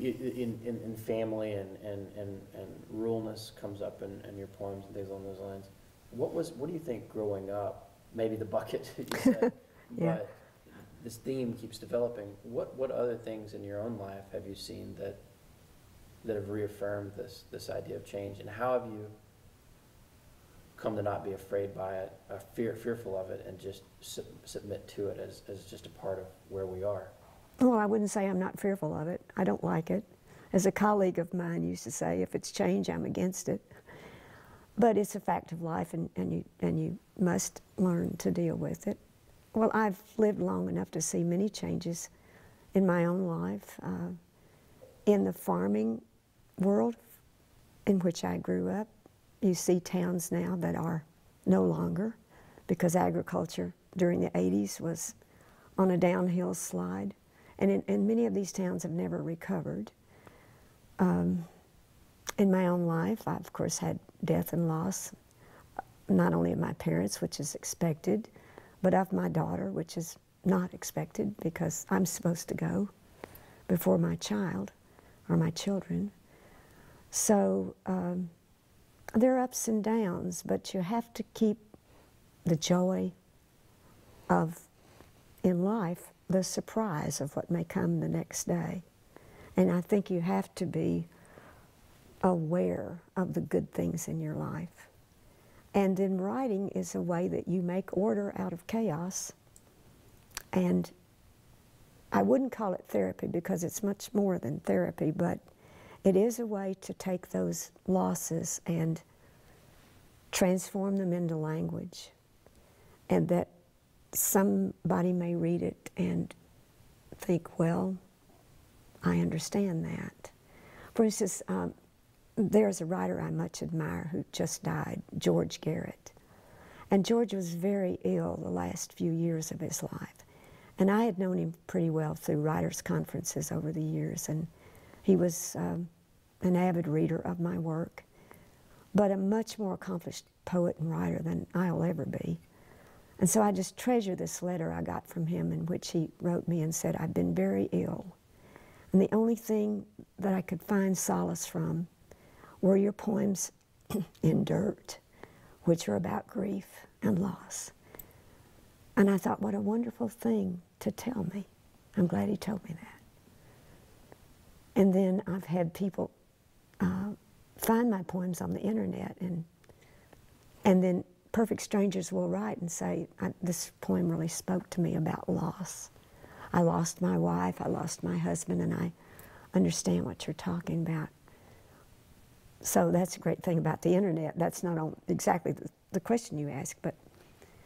in family and ruralness comes up in your poems and things along those lines. What do you think growing up, maybe the bucket you said, Yeah. but this theme keeps developing. What other things in your own life have you seen that have reaffirmed this idea of change, and how have you come to not be afraid by it, fearful of it, and just submit to it as just a part of where we are? Well, I wouldn't say I'm not fearful of it. I don't like it. As a colleague of mine used to say, if it's change, I'm against it. But it's a fact of life, and you must learn to deal with it. Well, I've lived long enough to see many changes in my own life. In the farming world in which I grew up, you see towns now that are no longer, because agriculture during the 80s was on a downhill slide. And many of these towns have never recovered. In my own life, I've of course had death and loss, not only of my parents, which is expected, but of my daughter, which is not expected because I'm supposed to go before my child or my children. So there are ups and downs, but you have to keep the joy of, in life, the surprise of what may come the next day. And I think you have to be aware of the good things in your life. And then writing is a way that you make order out of chaos. And I wouldn't call it therapy because it's much more than therapy, but it is a way to take those losses and transform them into language. And that somebody may read it and think, well, I understand that. For instance, there's a writer I much admire who just died, George Garrett. And George was very ill the last few years of his life. And I had known him pretty well through writers' conferences over the years, and he was an avid reader of my work, but a much more accomplished poet and writer than I'll ever be. And so I just treasure this letter I got from him in which he wrote me and said, I've been very ill. And the only thing that I could find solace from were your poems in Dirt, which are about grief and loss. And I thought, what a wonderful thing to tell me. I'm glad he told me that. And then I've had people find my poems on the internet, and then perfect strangers will write and say, this poem really spoke to me about loss. I lost my wife, I lost my husband, and I understand what you're talking about. So that's a great thing about the internet. That's not exactly the question you asked, but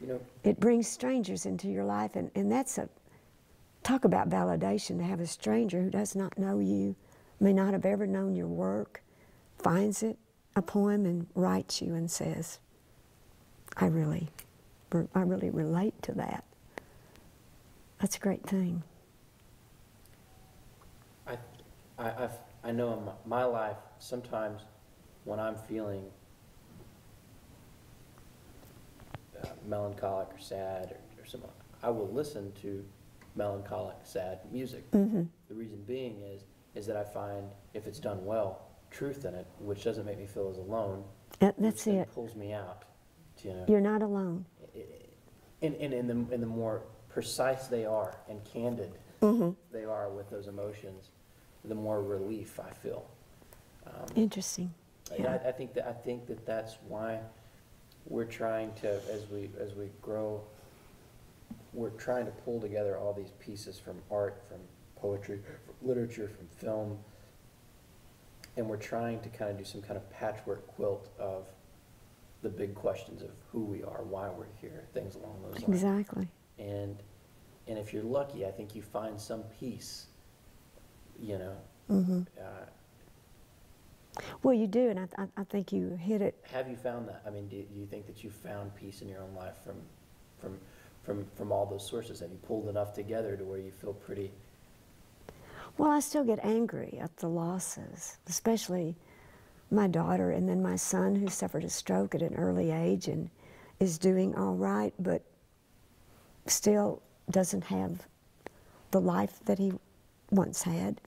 You know, it brings strangers into your life, and that's talk about validation, to have a stranger who does not know you, may not have ever known your work, finds it, a poem, and writes you and says, I really relate to that. That's a great thing. I know in my life, sometimes when I'm feeling melancholic or sad or something, I will listen to melancholic, sad music. Mm-hmm. The reason being is that I find, if it's done well, truth in it, which doesn't make me feel as alone. That's which then it. pulls me out. You know, You're not alone. in the more precise they are and candid Mm-hmm. they are with those emotions, the more relief I feel. Interesting. Yeah. I think that that's why we're trying to, as we grow, we're trying to pull together all these pieces from art, from poetry, from literature, from film, and we're trying to kind of do some kind of patchwork quilt of the big questions of who we are, why we're here, things along those lines. Exactly. And if you're lucky, I think you find some peace, you know. Mm-hmm. Well, you do, and I think you hit it. Have you found that? I mean, do you think that you found peace in your own life from all those sources? Have you pulled enough together to where you feel pretty? Well, I still get angry at the losses, especially my daughter, and then my son, who suffered a stroke at an early age and is doing all right, but still doesn't have the life that he once had.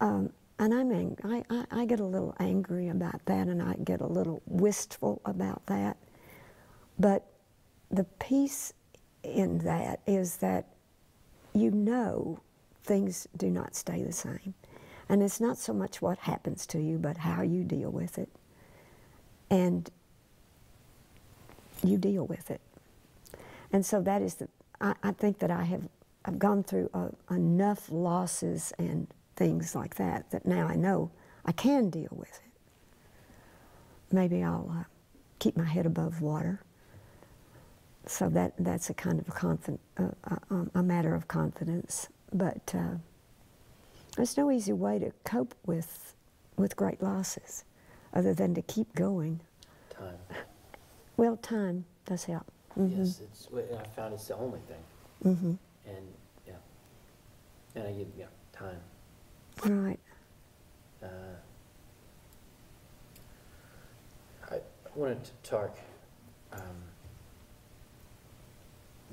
And I get a little angry about that, and I get a little wistful about that. But the peace in that is that you know things do not stay the same. And it's not so much what happens to you, but how you deal with it. And you deal with it. And so that is I think that I've gone through enough losses and things like that now I know I can deal with it. Maybe I'll keep my head above water. So that's a kind of a matter of confidence. But there's no easy way to cope with great losses other than to keep going. Time. Well, time does help. Mm-hmm. Yes, I found it's the only thing. Mm-hmm. And yeah, and I get time. Right. I wanted to talk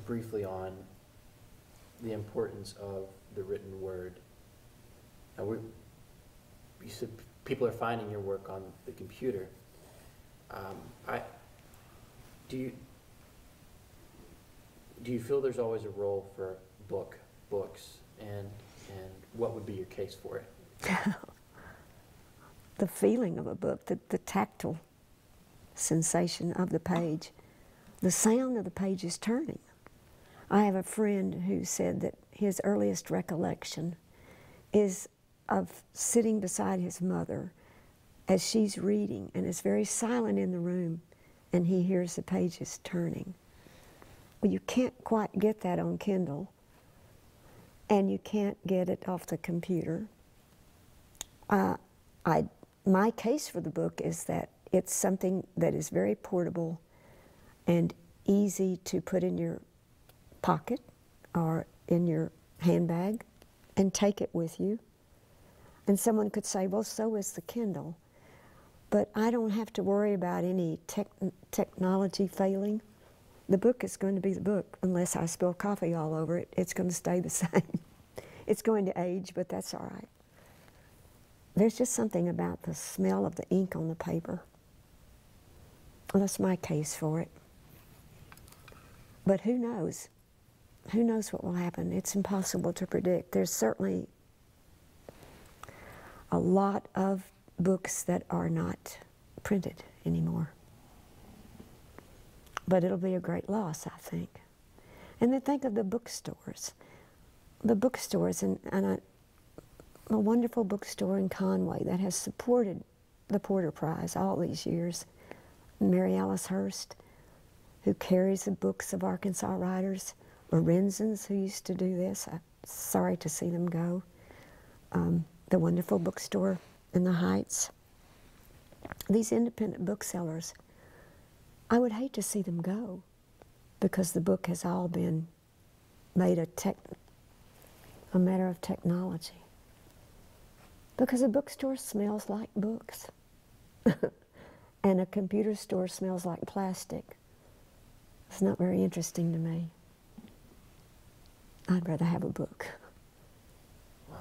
briefly on the importance of the written word. Now you said people are finding your work on the computer. Do you feel there's always a role for books, and what would be your case for it? The feeling of a book, the tactile sensation of the page, the sound of the pages turning. I have a friend who said that his earliest recollection is of sitting beside his mother as she's reading, and it's very silent in the room, and he hears the pages turning. Well, you can't quite get that on Kindle, and you can't get it off the computer. My case for the book is that it's something that is very portable and easy to put in your pocket or in your handbag and take it with you. And someone could say, well, so is the Kindle. But I don't have to worry about any technology failing. The book is going to be the book. Unless I spill coffee all over it, it's going to stay the same. It's going to age, but that's all right. There's just something about the smell of the ink on the paper. Well, that's my case for it. But who knows? Who knows what will happen? It's impossible to predict. There's certainly a lot of books that are not printed anymore. But it'll be a great loss, I think. And then think of the bookstores. The bookstores, and a wonderful bookstore in Conway that has supported the Porter Prize all these years. Mary Alice Hurst, who carries the books of Arkansas writers. Lorenzens, who used to do this. I'm sorry to see them go. The wonderful bookstore in the Heights. These independent booksellers, I would hate to see them go because the book has all been made a matter of technology. Because a bookstore smells like books. And a computer store smells like plastic. It's not very interesting to me. I'd rather have a book. Wow.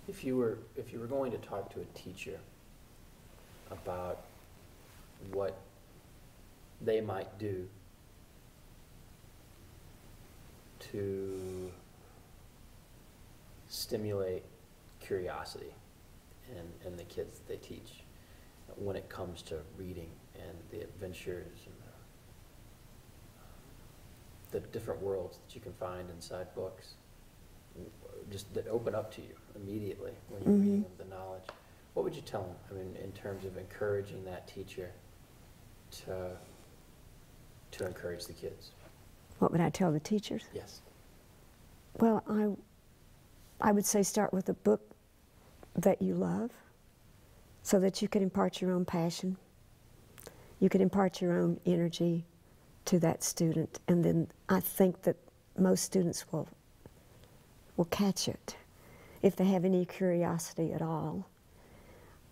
If you were going to talk to a teacher about what they might do to stimulate curiosity in the kids that they teach when it comes to reading and the adventures and the different worlds that you can find inside books, just that open up to you immediately when you're reading them, the knowledge, what would you tell them? I mean, in terms of encouraging that teacher to encourage the kids? What would I tell the teachers? Yes. Well, I would say start with a book that you love so that you can impart your own passion. You can impart your own energy to that student, and then I think that most students will catch it if they have any curiosity at all.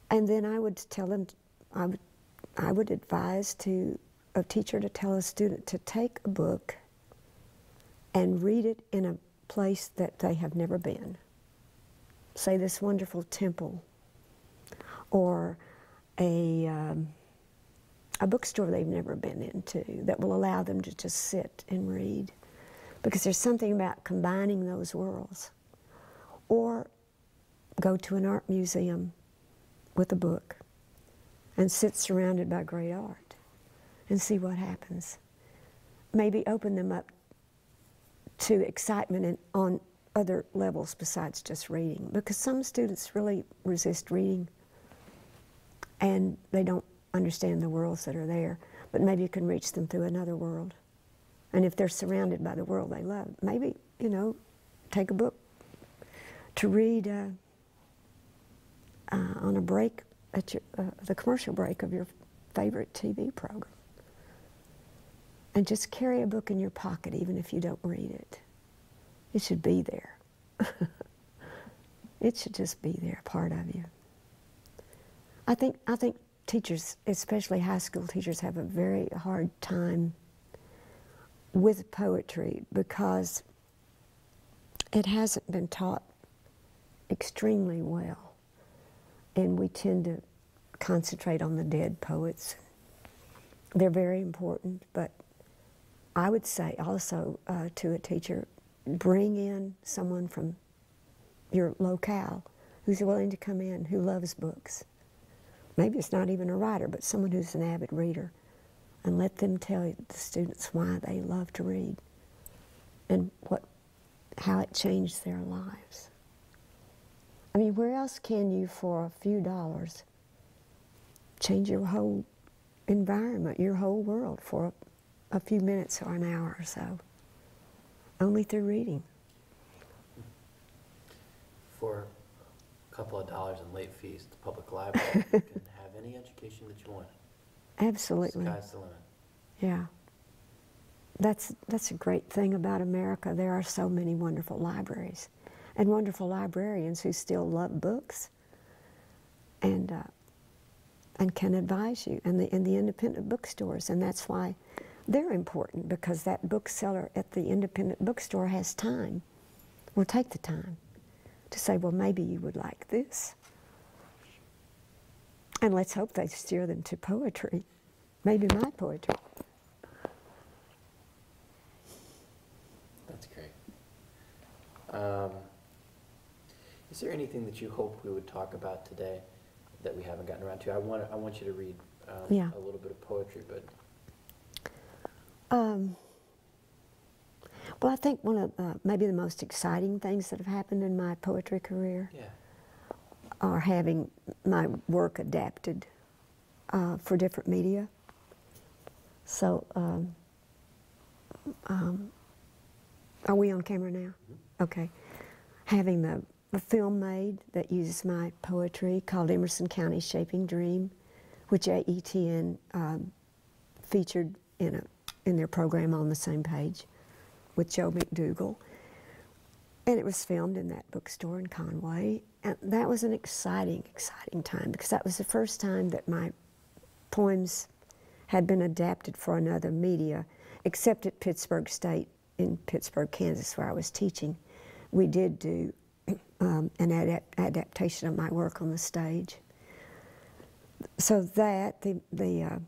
And then I would tell them, I would advise a teacher to tell a student to take a book and read it in a place that they have never been. Say this wonderful temple, or a bookstore they've never been into that will allow them to just sit and read. Because there's something about combining those worlds. Or go to an art museum with a book and sit surrounded by great art and see what happens. Maybe open them up to excitement on other levels besides just reading, because some students really resist reading and they don't understand the worlds that are there, but maybe you can reach them through another world. And if they're surrounded by the world they love, maybe, you know, take a book to read on a break at the commercial break of your favorite TV program. And just carry a book in your pocket even if you don't read it. It should be there. It should just be there, part of you. I think teachers, especially high school teachers, have a very hard time with poetry because it hasn't been taught extremely well. And we tend to concentrate on the dead poets. They're very important, but I would say also to a teacher, bring in someone from your locale who's willing to come in, who loves books. Maybe it's not even a writer, but someone who's an avid reader, and let them tell the students why they love to read and how it changed their lives. I mean, where else can you, for a few dollars, change your whole environment, your whole world for a few minutes or an hour or so? Only through reading. For a couple of dollars in late fees, the public library, you can have any education that you want. Absolutely. Sky's the limit. Yeah. That's a great thing about America. There are so many wonderful libraries and wonderful librarians who still love books and can advise you, and the independent bookstores, and that's why they're important, because that bookseller at the independent bookstore has time, will take the time to say, well, maybe you would like this. And let's hope they steer them to poetry, maybe my poetry. That's great. Is there anything that you hope we would talk about today that we haven't gotten around to? I want you to read Yeah. a little bit of poetry, but well, I think one of maybe the most exciting things that have happened in my poetry career yeah. are having my work adapted for different media. So, are we on camera now? Mm-hmm. Okay. Having a film made that uses my poetry called Emerson County Shaping Dream, which AETN featured in their program on the same page with Joe McDougall. And it was filmed in that bookstore in Conway. And that was an exciting, exciting time, because that was the first time that my poems had been adapted for another media, except at Pittsburgh State in Pittsburgh, Kansas, where I was teaching. We did do an adaptation of my work on the stage. So that, the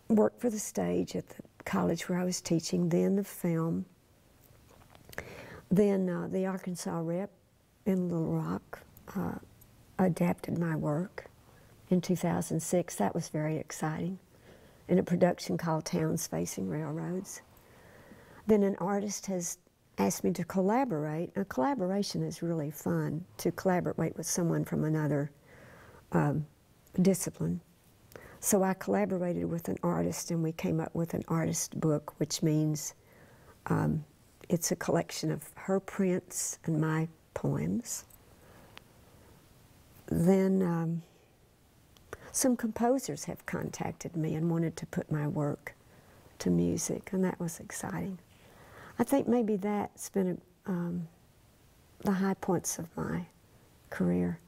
work for the stage at the college where I was teaching, then the film, then the Arkansas Rep in Little Rock adapted my work in 2006. That was very exciting, in a production called Towns Facing Railroads. Then an artist has asked me to collaborate. Now, collaboration is really fun, to collaborate with someone from another discipline. So I collaborated with an artist, and we came up with an artist book, which means it's a collection of her prints and my poems. Then some composers have contacted me and wanted to put my work to music, and that was exciting. I think maybe that's been the high points of my career.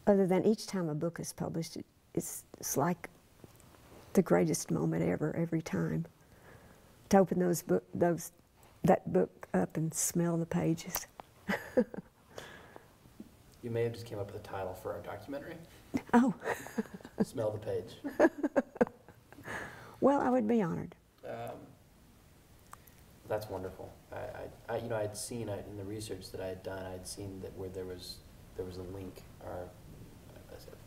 Other than each time a book is published, it's like the greatest moment ever, every time. To open those that book up and smell the pages. You may have just came up with a title for our documentary. Oh, Smell the page. well, I would be honored. That's wonderful. You know, I'd seen in the research that I had done, I'd seen that where there was a link or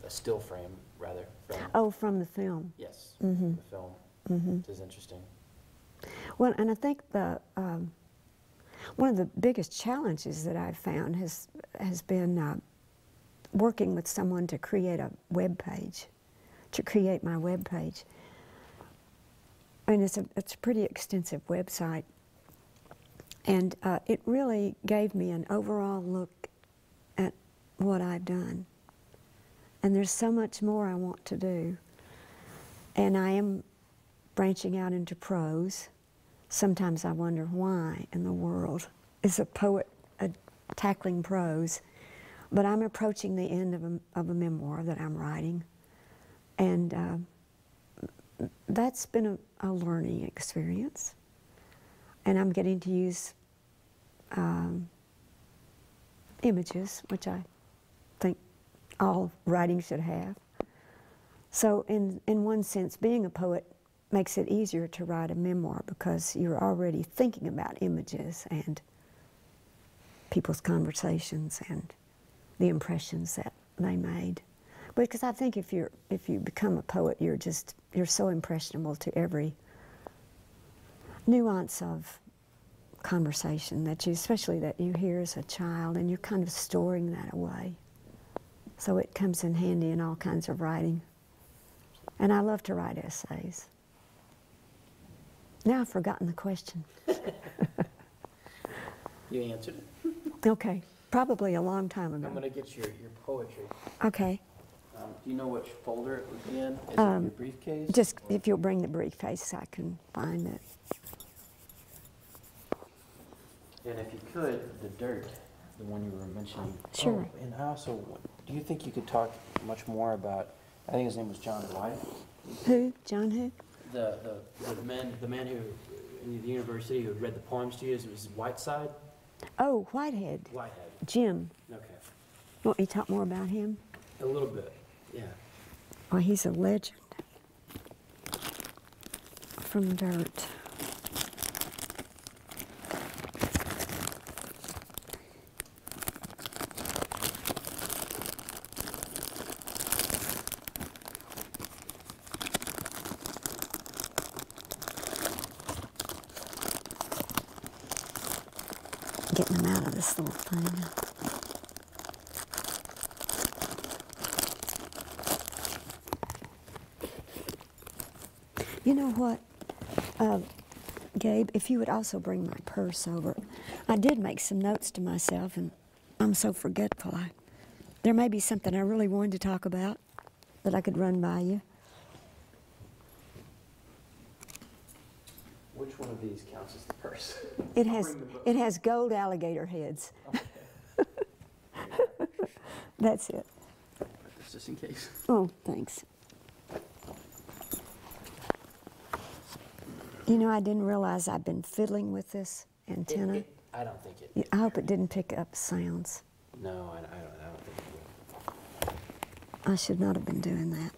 a still frame rather from. Oh, from the film. Yes, Mm-hmm. the film. Mm-hmm. Which is interesting. Well, and I think one of the biggest challenges that I've found has been working with someone to create a web page, to create my web page. And it's a pretty extensive website, and it really gave me an overall look at what I've done. And there's so much more I want to do, and I am branching out into prose. Sometimes I wonder why in the world is a poet tackling prose, but I'm approaching the end of a memoir that I'm writing, and that's been a learning experience, and I'm getting to use images, which I think all writing should have. So in one sense, being a poet makes it easier to write a memoir because you're already thinking about images and people's conversations and the impressions that they made. Because I think if you become a poet, you're so impressionable to every nuance of conversation that especially that you hear as a child, and you're kind of storing that away. So it comes in handy in all kinds of writing. And I love to write essays. Now I've forgotten the question. You answered it. Okay, probably a long time ago. I'm going to get your poetry. Okay. Do you know which folder it would be in? Is it your briefcase? Just if you'll bring the briefcase, I can find it. And if you could, the dirt, the one you were mentioning. Sure. Oh, and I also, do you think you could talk much more about, I think his name was John White? Who? John who? The man who, in the university who read the poems to you, it was Whiteside? Oh, Whitehead. Whitehead. Jim. Okay. Want me to talk more about him? A little bit, yeah. Well, he's a legend. From dirt. Getting them out of this little thing. You know what, Gabe, if you would also bring my purse over. I did make some notes to myself, and I'm so forgetful. There may be something I really wanted to talk about that I could run by you. Which one of these counts as the purse? It has gold alligator heads. Okay. That's it. Just in case. Oh, thanks. You know, I didn't realize I'd been fiddling with this antenna. I don't think it. I hope it didn't pick up sounds. No, I don't think it will. I should not have been doing that.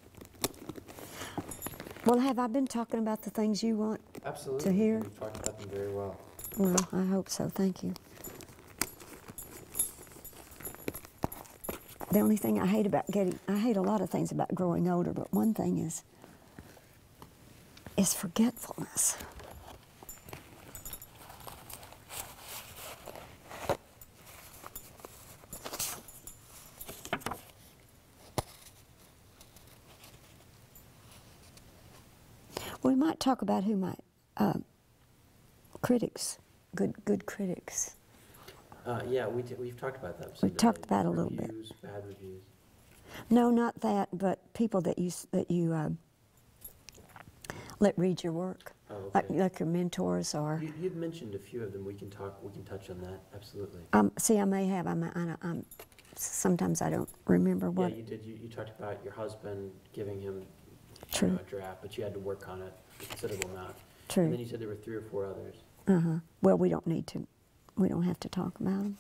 Well, have I been talking about the things you want Absolutely. to hear? You've talked about them very well. Well, I hope so. Thank you. The only thing I hate I hate a lot of things about growing older, but one thing is forgetfulness. We might talk about who my critics, good critics. Yeah, we've talked about that. We've talked about it a little bit. Reviews, bad reviews. No, not that, but people that you let read your work, Oh, okay. like your mentors or. You've mentioned a few of them. We can touch on that. Absolutely. See, I may have. Sometimes I don't remember what. Yeah, you did. You talked about your husband giving him True. a draft, but you had to work on it a considerable amount. True. And then you said there were 3 or 4 others. Well, we don't need to, we don't have to talk about them.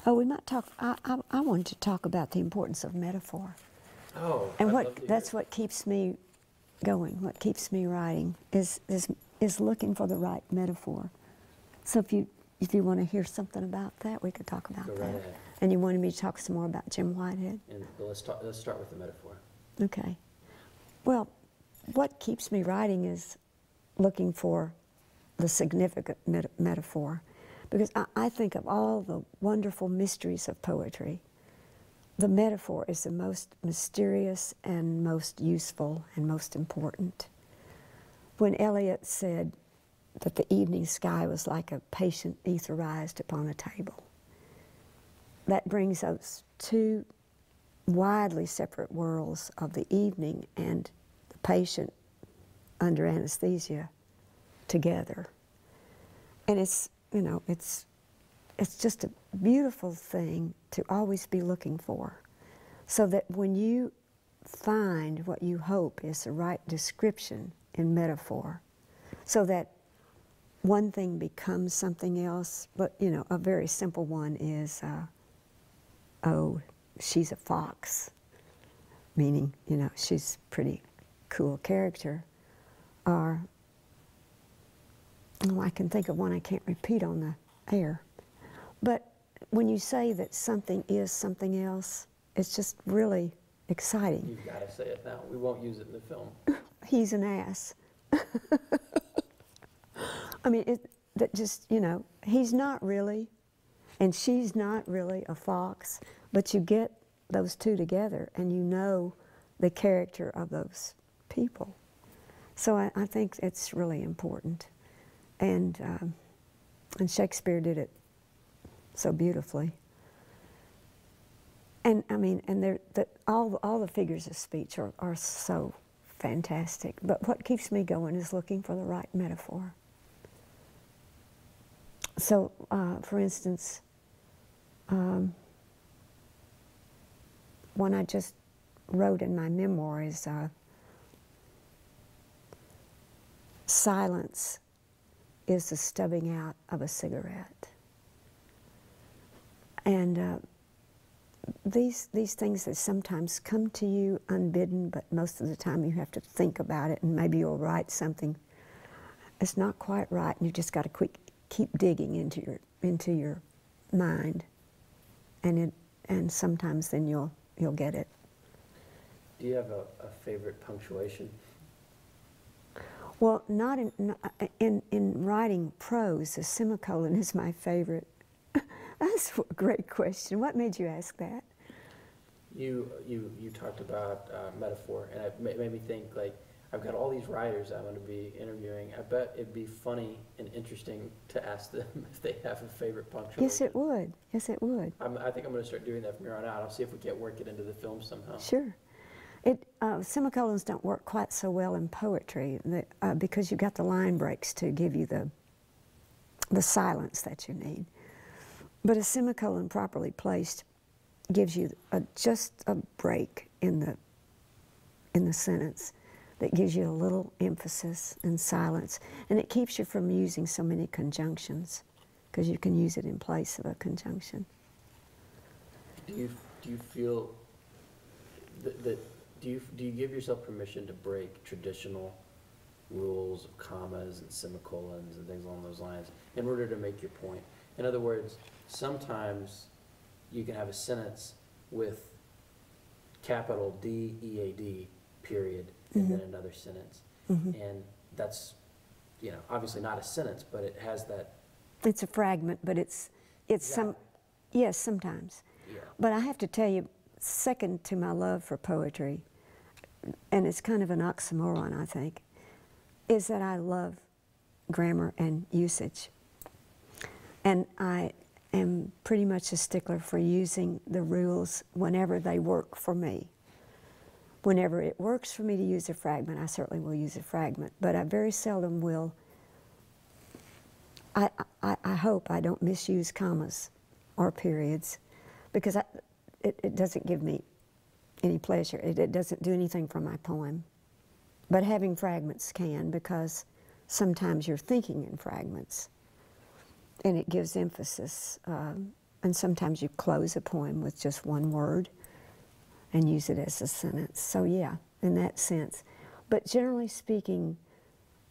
Oh, we might talk, I wanted to talk about the importance of metaphor. Oh, And I'd what love to hear that's it. what keeps me going, what keeps me writing is looking for the right metaphor. So if you want to hear something about that, we could talk about Go that. right ahead. And you wanted me to talk some more about Jim Whitehead? And let's start with the metaphor. Okay. Well, what keeps me writing is looking for the significant metaphor. Because I think of all the wonderful mysteries of poetry, the metaphor is the most mysterious and most useful and most important. When Eliot said that the evening sky was like a patient etherized upon a table, that brings those two widely separate worlds of the evening and the patient under anesthesia together. And it's, you know, it's just a beautiful thing to always be looking for, so that when you find what you hope is the right description in metaphor, so that one thing becomes something else. But, you know, a very simple one is, oh, she's a fox, meaning, you know, she's a pretty cool character. Or, oh, I can think of one I can't repeat on the air. But when you say that something is something else, it's just really exciting. You've got to say it now. We won't use it in the film. He's an ass. I mean, that just, you know, he's not really, and she's not really a fox, but you get those two together and you know the character of those people. So I think it's really important. And Shakespeare did it so beautifully. And I mean, and all the figures of speech are so fantastic. But what keeps me going is looking for the right metaphor. So, for instance, one I just wrote in my memoir is silence is the stubbing out of a cigarette. And these things that sometimes come to you unbidden, but most of the time you have to think about it, and maybe you'll write something. It's not quite right, and you just got to keep digging into your mind, and sometimes then you'll get it. Do you have a favorite punctuation? Well, not in writing prose. The semicolon is my favorite. That's a great question. What made you ask that? You talked about metaphor, and it made me think, like, I've got all these writers I'm going to be interviewing. I bet it'd be funny and interesting to ask them if they have a favorite punctuation. Yes, it would. Yes, it would. I think I'm going to start doing that from here on out. I'll see if we can't work it into the film somehow. Sure. Semicolons don't work quite so well in poetry because you've got the line breaks to give you the silence that you need. But a semicolon properly placed gives you just a break in the sentence that gives you a little emphasis and silence, and it keeps you from using so many conjunctions, because you can use it in place of a conjunction. Do you feel that do you give yourself permission to break traditional rules of commas and semicolons and things along those lines in order to make your point? In other words, sometimes you can have a sentence with capital D-E-A-D, period, and then another sentence. And that's, you know, obviously not a sentence, but it has that. It's a fragment, but it's Exactly. yes, sometimes. Yeah. But I have to tell you, second to my love for poetry, and it's kind of an oxymoron, I think, is that I love grammar and usage. And I am pretty much a stickler for using the rules whenever they work for me. Whenever it works for me to use a fragment, I certainly will use a fragment, but I very seldom will. I hope I don't misuse commas or periods, because it doesn't give me any pleasure. It doesn't do anything for my poem. But having fragments can, because sometimes you're thinking in fragments, and it gives emphasis. And sometimes you close a poem with just one word and use it as a sentence. So yeah, in that sense. But generally speaking,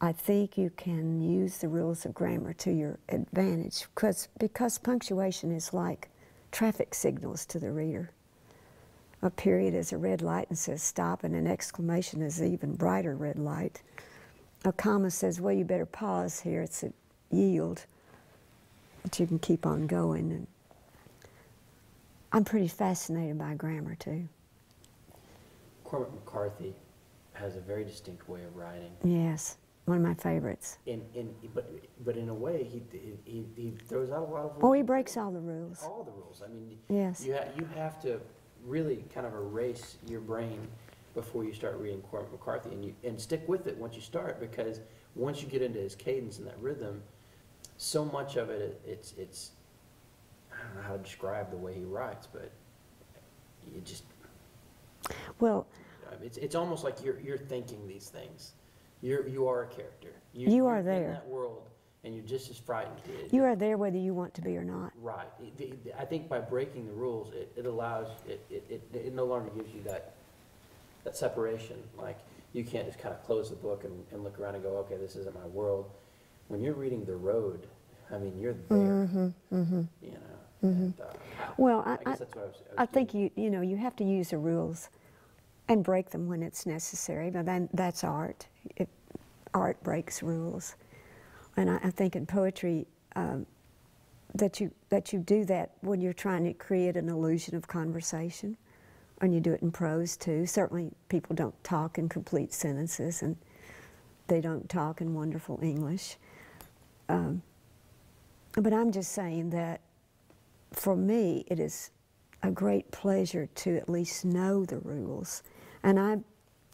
I think you can use the rules of grammar to your advantage, because punctuation is like traffic signals to the reader. A period is a red light and says stop, and an exclamation is an even brighter red light. A comma says, well, you better pause here, it's a yield, but you can keep on going. And I'm pretty fascinated by grammar too. Cormac McCarthy has a very distinct way of writing. Yes, one of my favorites. But in a way, he throws out a lot of rules. Oh, he breaks all the rules. All the rules. I mean, yes. You have to really kind of erase your brain before you start reading Cormac McCarthy, and stick with it once you start, because once you get into his cadence and that rhythm, so much of it, it's I don't know how to describe the way he writes, but you just, well, it's almost like you're thinking these things. You are a character. You are you're there in that world, and you're just as frightened. You are there whether you want to be or not. Right. I think by breaking the rules, it allows it no longer gives you that separation. Like, you can't just kind of close the book and look around and go, okay, this isn't my world. When you're reading The Road, I mean, you're there. Mm-hmm, mm-hmm. You know. Mm-hmm. And, well, I guess that's what I was I think doing. you have to use the rules and break them when it's necessary. But then that's art. Art breaks rules, and I think in poetry that you do that when you're trying to create an illusion of conversation, and you do it in prose too. Certainly, people don't talk in complete sentences, and they don't talk in wonderful English. But I'm just saying that for me, it is a great pleasure to at least know the rules. And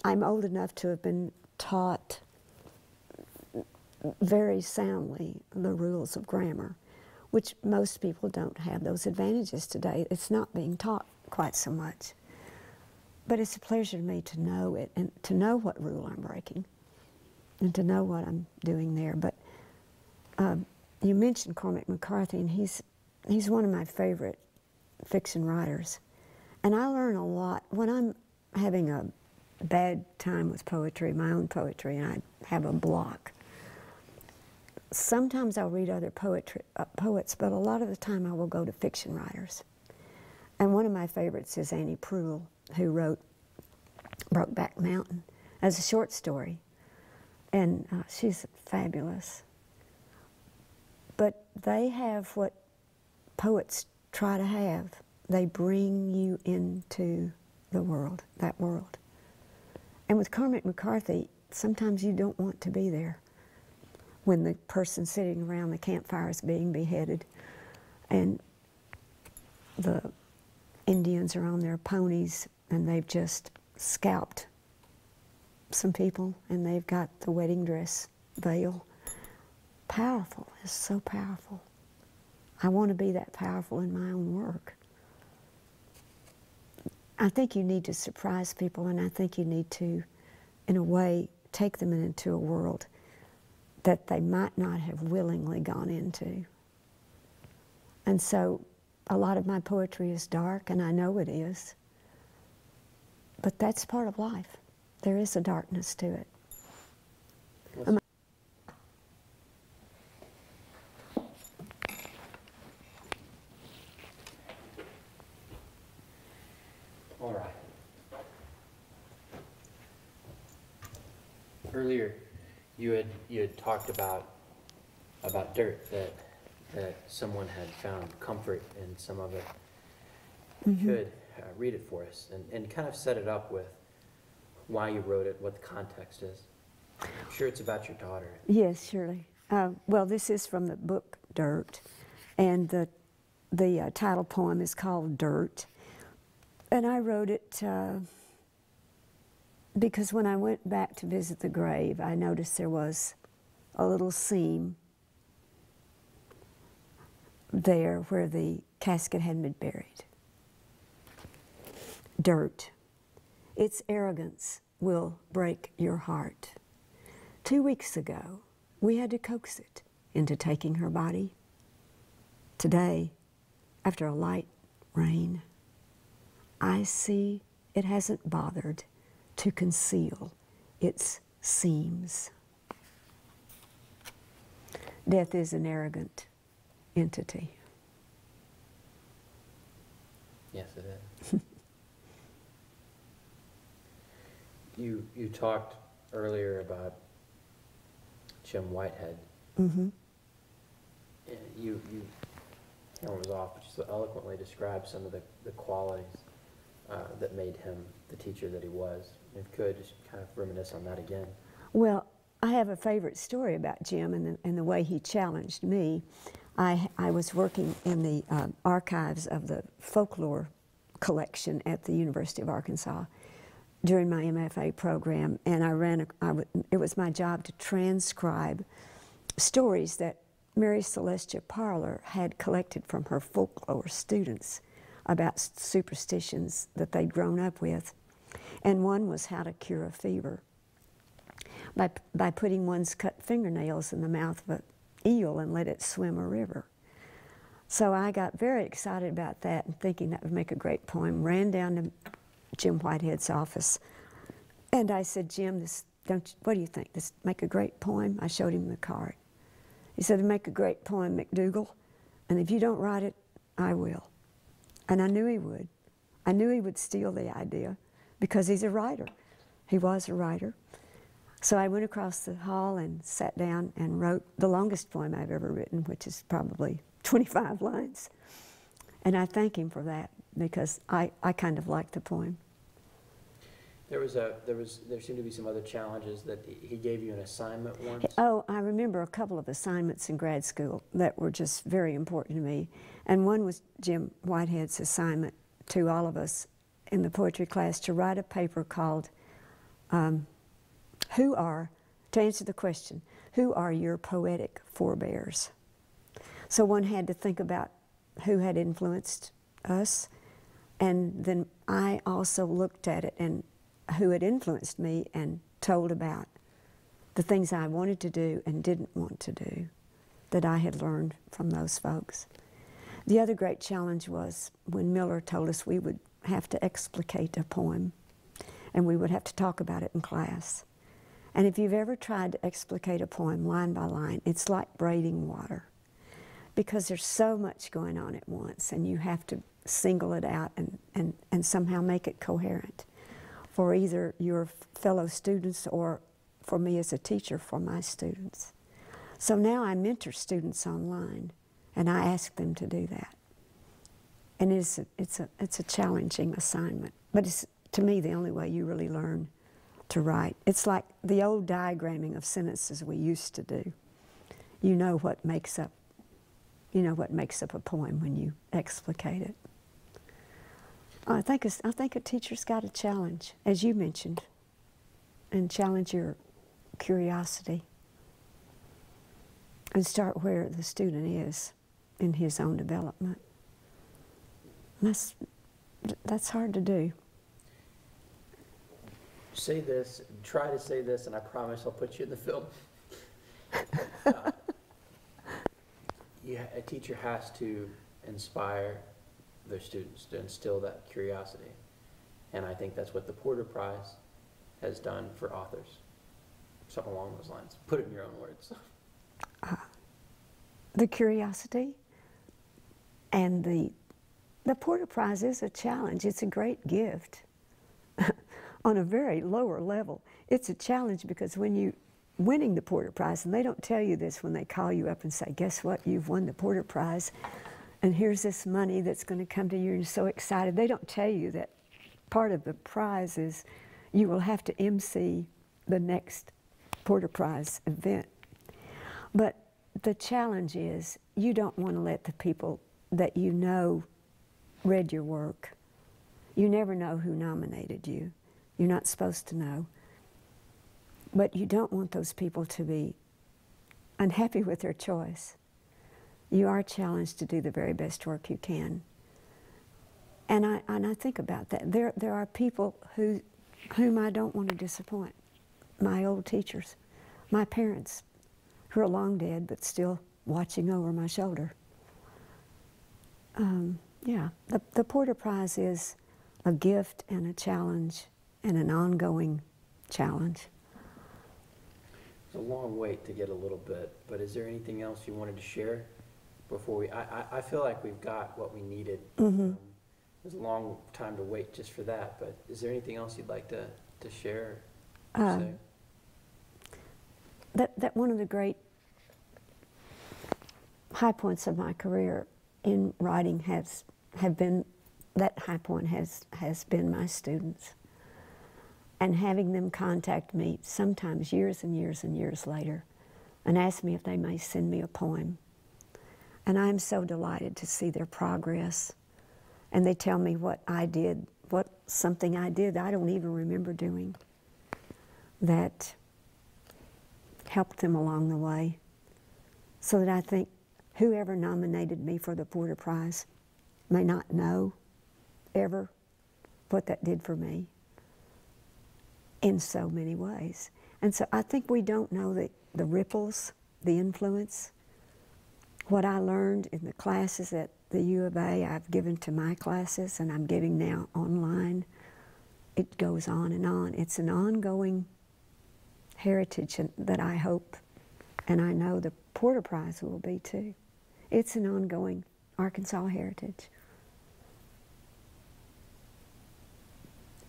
I'm old enough to have been taught very soundly the rules of grammar, which most people don't have those advantages today. It's not being taught quite so much. But it's a pleasure to me to know it, and to know what rule I'm breaking, and to know what I'm doing there. But you mentioned Cormac McCarthy, and he's one of my favorite fiction writers. And I learn a lot when I'm having a bad time with poetry, my own poetry, and I have a block. Sometimes I'll read other poets, but a lot of the time I will go to fiction writers. And one of my favorites is Annie Proulx, who wrote Brokeback Mountain as a short story. And she's fabulous. But they have what poets try to have. They bring you into the world, that world. And with Cormac McCarthy, sometimes you don't want to be there when the person sitting around the campfire is being beheaded and the Indians are on their ponies and they've just scalped some people and they've got the wedding dress veil. Powerful, it's so powerful. I want to be that powerful in my own work. I think you need to surprise people, and I think you need to, in a way, take them into a world that they might not have willingly gone into. And so a lot of my poetry is dark, and I know it is. But that's part of life. There is a darkness to it. All right. Earlier, you had talked about dirt, that someone had found comfort in some of it. You could read it for us and kind of set it up with why you wrote it, what the context is. I'm sure it's about your daughter. Yes, surely. Well, this is from the book Dirt, and the title poem is called Dirt. And I wrote it because when I went back to visit the grave, I noticed there was a little seam there where the casket had been buried. Dirt. Its arrogance will break your heart. 2 weeks ago, we had to coax it into taking her body. Today, after a light rain, I see it hasn't bothered to conceal its seams. Death is an arrogant entity. Yes, it is. You talked earlier about Jim Whitehead. Mm-hmm. You camera was off, but you so eloquently described some of the qualities that made him the teacher that he was. If you could, just kind of reminisce on that again. Well, I have a favorite story about Jim and the way he challenged me. I was working in the archives of the folklore collection at the University of Arkansas during my MFA program, and it was my job to transcribe stories that Mary Celestia Parler had collected from her folklore students about superstitions that they'd grown up with. And one was how to cure a fever by putting one's cut fingernails in the mouth of an eel and let it swim a river. So I got very excited about that and thinking that would make a great poem, ran down to Jim Whitehead's office, and I said, Jim, what do you think? This make a great poem? I showed him the card. He said, make a great poem, McDougal, and if you don't write it, I will. And I knew he would. I knew he would steal the idea because he's a writer. He was a writer. So I went across the hall and sat down and wrote the longest poem I've ever written, which is probably 25 lines. And I thank him for that because I kind of liked the poem. There seemed to be some other challenges that he gave you an assignment once. Oh, I remember a couple of assignments in grad school that were just very important to me. And one was Jim Whitehead's assignment to all of us in the poetry class to write a paper called, to answer the question, who are your poetic forebears? So one had to think about who had influenced us, and then I also looked at it and who had influenced me and told about the things I wanted to do and didn't want to do that I had learned from those folks. The other great challenge was when Miller told us we would have to explicate a poem and we would have to talk about it in class. And if you've ever tried to explicate a poem line by line, it's like braiding water because there's so much going on at once and you have to single it out and somehow make it coherent for either your fellow students or for me as a teacher for my students. So now I mentor students online and I ask them to do that. And it's a challenging assignment, but it's, to me, the only way you really learn to write. It's like the old diagramming of sentences we used to do. You know what makes up a poem when you explicate it. I think a teacher's got a challenge, as you mentioned, and challenge your curiosity and start where the student is in his own development. That's hard to do. Say this, try to say this, and I promise I'll put you in the film. A teacher has to inspire their students to instill that curiosity. And I think that's what the Porter Prize has done for authors. Something along those lines. Put it in your own words. The curiosity and the Porter Prize is a challenge. It's a great gift. On a very lower level, it's a challenge because when you winning the Porter Prize, and they don't tell you this when they call you up and say, guess what, you've won the Porter Prize, and here's this money that's going to come to you, and you're so excited. They don't tell you that part of the prize is you will have to MC the next Porter Prize event. But the challenge is you don't want to let the people that you know read your work. You never know who nominated you. You're not supposed to know. But you don't want those people to be unhappy with their choice. You are challenged to do the very best work you can. And I think about that. There are people whom I don't want to disappoint. My old teachers, my parents, who are long dead but still watching over my shoulder. Yeah, the Porter Prize is a gift and a challenge and an ongoing challenge. It's a long wait to get a little bit, but is there anything else you wanted to share before we, I feel like we've got what we needed. It was a long time to wait just for that, but is there anything else you'd like to share or say? That one of the great high points of my career in writing has been my students, and having them contact me sometimes years and years and years later and ask me if they may send me a poem. And I'm so delighted to see their progress. And they tell me what I did, something I did I don't even remember doing, that helped them along the way. So that I think whoever nominated me for the Porter Prize may not know ever what that did for me in so many ways. And so I think we don't know the ripples, the influence. What I learned in the classes at the U of A, I've given to my classes, and I'm giving now online. It goes on and on. It's an ongoing heritage that I hope, and I know the Porter Prize will be too. It's an ongoing Arkansas heritage.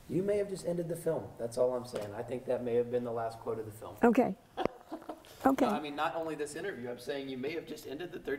You may have just ended the film. That's all I'm saying. I think that may have been the last quote of the film. Okay. Okay. No, I mean, not only this interview, I'm saying you may have just ended the 30